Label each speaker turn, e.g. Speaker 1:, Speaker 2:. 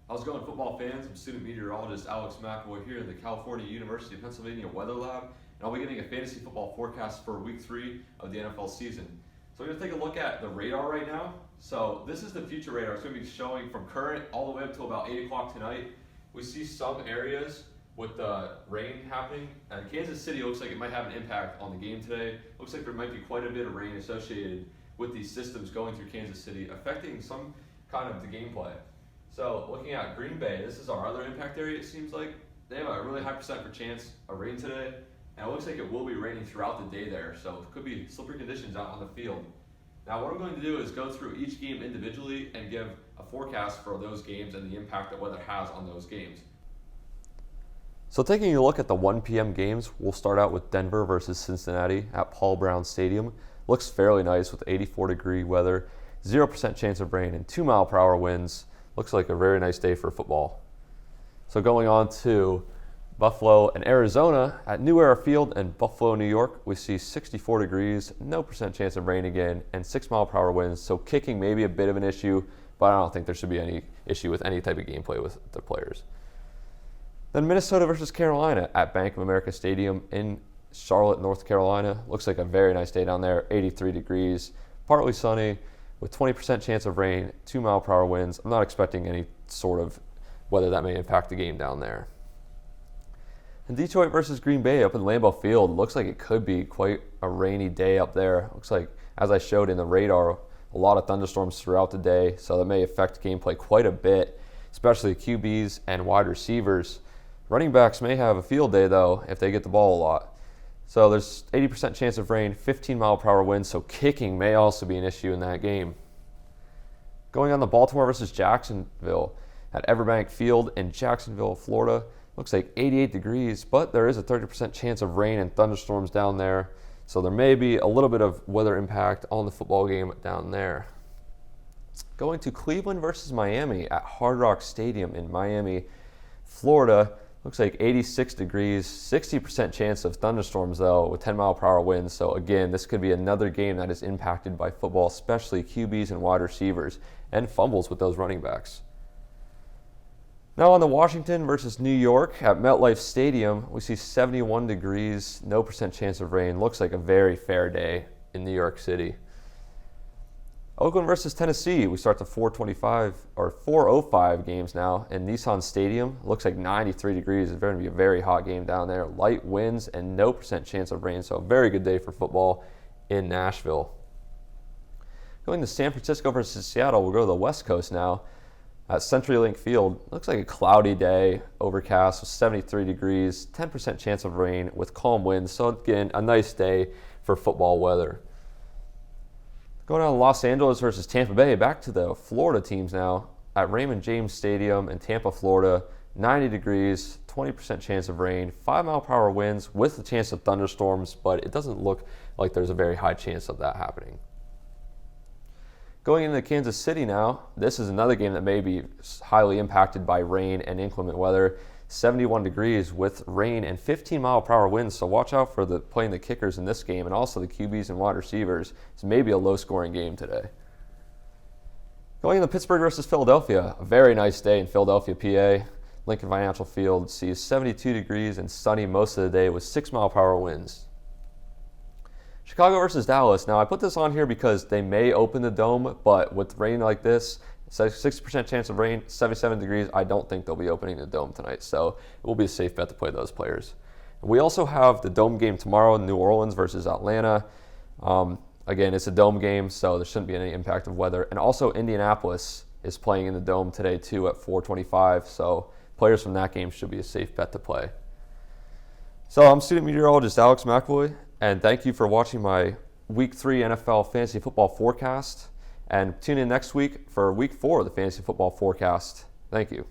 Speaker 1: How's it going, football fans? I'm student meteorologist Alex McAvoy here in the California University of Pennsylvania Weather Lab, and I'll be getting a fantasy football forecast for week 3 of the NFL season. So we're going to take a look at the radar right now. So this is the future radar. It's going to be showing from current all the way up to about 8 o'clock tonight. We see some areas with the rain happening. And Kansas City looks like it might have an impact on the game today. Looks like there might be quite a bit of rain associated with these systems going through Kansas City, affecting some kind of the gameplay. So looking at Green Bay, this is our other impact area. It seems like they have a really high percent for chance of rain today, and it looks like it will be raining throughout the day there. So it could be slippery conditions out on the field. Now what I'm going to do is go through each game individually and give a forecast for those games and the impact that weather has on those games.
Speaker 2: So taking a look at the 1 p.m. games, we'll start out with Denver versus Cincinnati at Paul Brown Stadium. Looks fairly nice with 84-degree weather, 0% chance of rain, and 2-mile-per-hour winds. Looks like a very nice day for football. So going on to Buffalo and Arizona at New Era Field in Buffalo, New York, we see 64 degrees, no percent chance of rain again, and 6-mile-per-hour winds. So kicking may be a bit of an issue, but I don't think there should be any issue with any type of gameplay with the players. Then Minnesota versus Carolina at Bank of America Stadium in Charlotte, North Carolina. Looks like a very nice day down there, 83 degrees, partly sunny, with 20% chance of rain, 2-mile-per-hour winds. I'm not expecting any sort of weather that may impact the game down there. And Detroit versus Green Bay up in Lambeau Field. Looks like it could be quite a rainy day up there. Looks like, as I showed in the radar, a lot of thunderstorms throughout the day, so that may affect gameplay quite a bit, especially QBs and wide receivers. Running backs may have a field day, though, if they get the ball a lot. So there's 80% chance of rain, 15-mile-per-hour winds, so kicking may also be an issue in that game. Going on to Baltimore versus Jacksonville at Everbank Field in Jacksonville, Florida. Looks like 88 degrees, but there is a 30% chance of rain and thunderstorms down there. So there may be a little bit of weather impact on the football game down there. Going to Cleveland versus Miami at Hard Rock Stadium in Miami, Florida. Looks like 86 degrees, 60% chance of thunderstorms though with 10-mile-per-hour winds. So again, this could be another game that is impacted by football, especially QBs and wide receivers and fumbles with those running backs. Now on to Washington versus New York at MetLife Stadium, we see 71 degrees, no percent chance of rain. Looks like a very fair day in New York City. Oakland versus Tennessee, we start the 4:05 games now in Nissan Stadium. Looks like 93 degrees. It's going to be a very hot game down there. Light winds and no percent chance of rain, so a very good day for football in Nashville. Going to San Francisco versus Seattle, we'll go to the West Coast now at CenturyLink Field. Looks like a cloudy day, overcast with 73 degrees, 10% chance of rain with calm winds. So again, a nice day for football weather. Going on to Los Angeles versus Tampa Bay, back to the Florida teams now at Raymond James Stadium in Tampa, Florida. 90 degrees, 20% chance of rain, 5-mile-per-hour winds with the chance of thunderstorms, but it doesn't look like there's a very high chance of that happening. Going into Kansas City now, this is another game that may be highly impacted by rain and inclement weather. 71 degrees with rain and 15-mile-per-hour winds, so watch out for playing the kickers in this game and also the QBs and wide receivers. It's maybe a low-scoring game today. Going into Pittsburgh versus Philadelphia, a very nice day in Philadelphia, PA. Lincoln Financial Field sees 72 degrees and sunny most of the day with 6-mile-per-hour winds. Chicago versus Dallas. Now I put this on here because they may open the dome, but with rain like this, 60% chance of rain, 77 degrees, I don't think they'll be opening the dome tonight. So it will be a safe bet to play those players. We also have the dome game tomorrow, New Orleans versus Atlanta. Again, it's a dome game, so there shouldn't be any impact of weather. And also Indianapolis is playing in the dome today too at 4:25. So players from that game should be a safe bet to play. So I'm student meteorologist Alex McAvoy, and thank you for watching my Week 3 NFL Fantasy Football Forecast. And tune in next week for Week 4 of the Fantasy Football Forecast. Thank you.